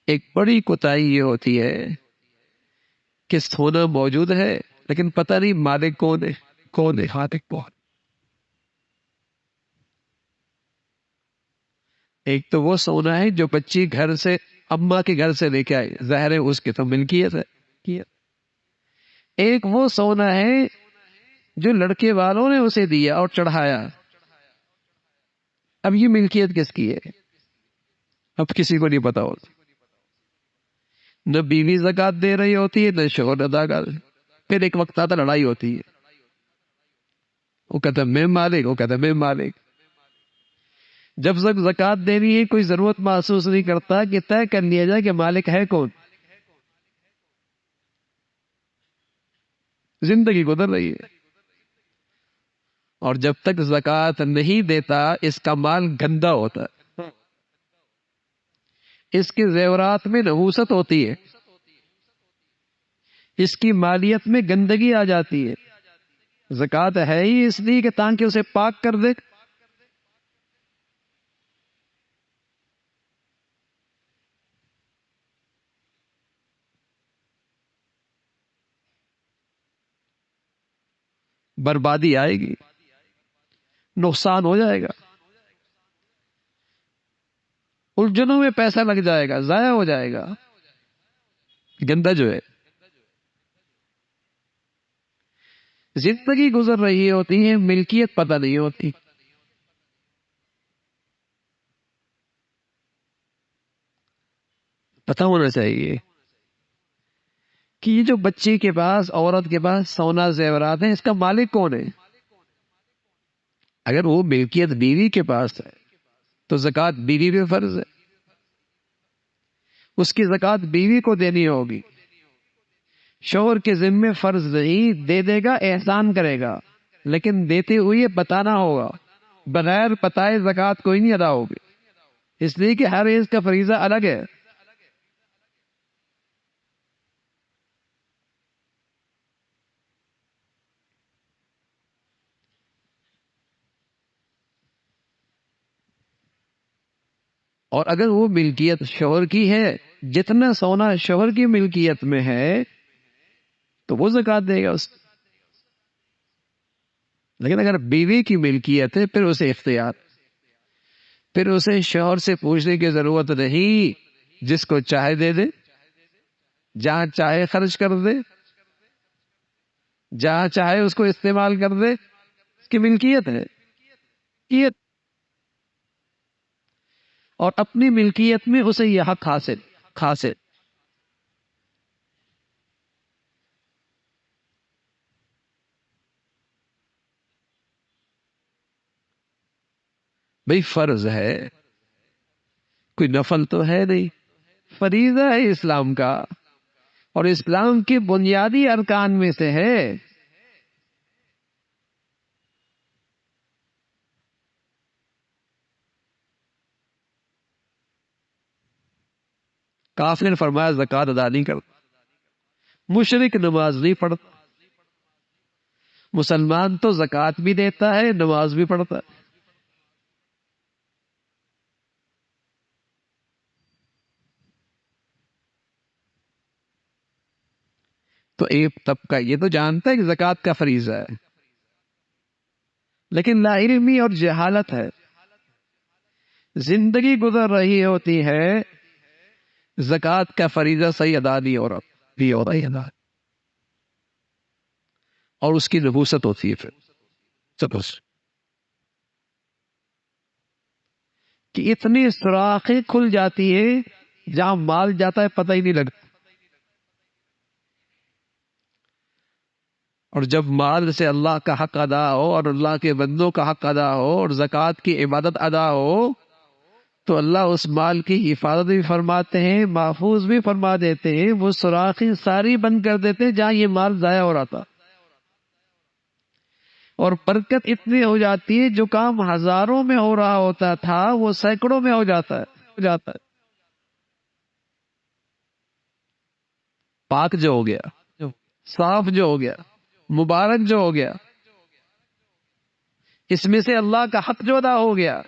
ایک بڑی کوتاہی یہ ہوتی ہے کہ سونا موجود ہے لیکن پتہ نہیں مالک کون ہے، کون ہے مالک کون۔ ایک تو وہ سونا ہے جو بچی گھر سے، اماں کے گھر سے لے کے آئی، ظاہر ہے اس کی تو ملکیت ہے۔ ایک وہ سونا ہے جو لڑکے والوں نے اسے دیا اور چڑھایا، اب یہ ملکیت کس کی ہے؟ اب کسی کو نہیں پتا ہوتا۔ نہ بیوی زکات دے رہی ہوتی ہے، نہ شوہر ادا کر۔ پھر ایک وقت آتا لڑائی ہوتی ہے، وہ کہتا ہے میں مالک، وہ کہتا ہے میں مالک۔ جب تک زکات دینی ہے کوئی ضرورت محسوس نہیں کرتا کہ طے کر لیا جائے کہ مالک ہے کون۔ زندگی گزر رہی ہے، اور جب تک زکات نہیں دیتا اس کا مال گندا ہوتا ہے، اس کے زیورات میں نحوست ہوتی ہے، اس کی مالیت میں گندگی آ جاتی ہے۔ زکات ہے ہی اس لیے کہ تاکہ اسے پاک کر دے۔ بربادی آئے گی، نقصان ہو جائے گا، الجھنوں میں پیسہ لگ جائے گا، ضائع ہو جائے گا، گندا جو ہے۔ زندگی گزر رہی ہوتی ہے، ملکیت پتہ نہیں ہوتی۔ پتہ ہونا چاہیے کہ یہ جو بچی کے پاس، عورت کے پاس سونا زیورات ہیں، اس کا مالک کون ہے؟ اگر وہ ملکیت بیوی کے پاس ہے تو زکات بیوی پہ فرض ہے، اس کی زکات بیوی کو دینی ہوگی۔ شوہر کے ذمے فرض نہیں، دے دے گا، احسان کرے گا، لیکن دیتے ہوئے بتانا ہوگا، بغیر بتائے زکات کوئی نہیں ادا ہوگی، اس لیے کہ ہر ایز کا فریضہ الگ ہے۔ اور اگر وہ ملکیت شوہر کی ہے، جتنا سونا شوہر کی ملکیت میں ہے تو وہ زکات دے گا اس، لیکن اگر بیوی کی ملکیت ہے پھر اسے اختیار، پھر اسے شوہر سے پوچھنے کی ضرورت نہیں، جس کو چاہے دے دے، جہاں چاہے خرچ کر دے، جہاں چاہے اس کو استعمال کر دے، اس کی ملکیت ہے ملکیت، اور اپنی ملکیت میں اسے یہ حق حاصل۔ بھئی فرض ہے، کوئی نفل تو ہے نہیں، فریضہ ہے اسلام کا، اور اسلام کے بنیادی ارکان میں سے ہے۔ کافر نے فرمایا زکات ادا نہیں کرتا، مشرک نماز نہیں پڑھتا، مسلمان تو زکات بھی دیتا ہے، نماز بھی پڑھتا ہے۔ تو ایک طبقہ یہ تو جانتا ہے کہ زکات کا فریضہ ہے، لیکن لا علمی اور جہالت ہے، زندگی گزر رہی ہوتی ہے، زکات کا فریضہ صحیح ادا نہیں ہو رہا، اور اس کی نحوست ہوتی ہے، پھر سپوز کہ اتنی سوراخیں کھل جاتی ہے جہاں مال جاتا ہے پتہ ہی نہیں لگتا، اور جب مال سے اللہ کا حق ادا ہو اور اللہ کے بندوں کا حق ادا ہو اور زکوٰۃ کی عبادت ادا ہو تو اللہ اس مال کی حفاظت بھی فرماتے ہیں، محفوظ بھی فرما دیتے ہیں، وہ سوراخیں ساری بند کر دیتے ہیں جہاں یہ مال ضائع ہو رہا تھا، اور برکت اتنی ہو جاتی ہے جو کام ہزاروں میں ہو رہا ہوتا تھا وہ سینکڑوں میں ہو جاتا ہے، پاک جو ہو گیا، صاف جو ہو گیا، مبارک جو ہو گیا، اس میں سے اللہ کا حق جو ادا ہو گیا،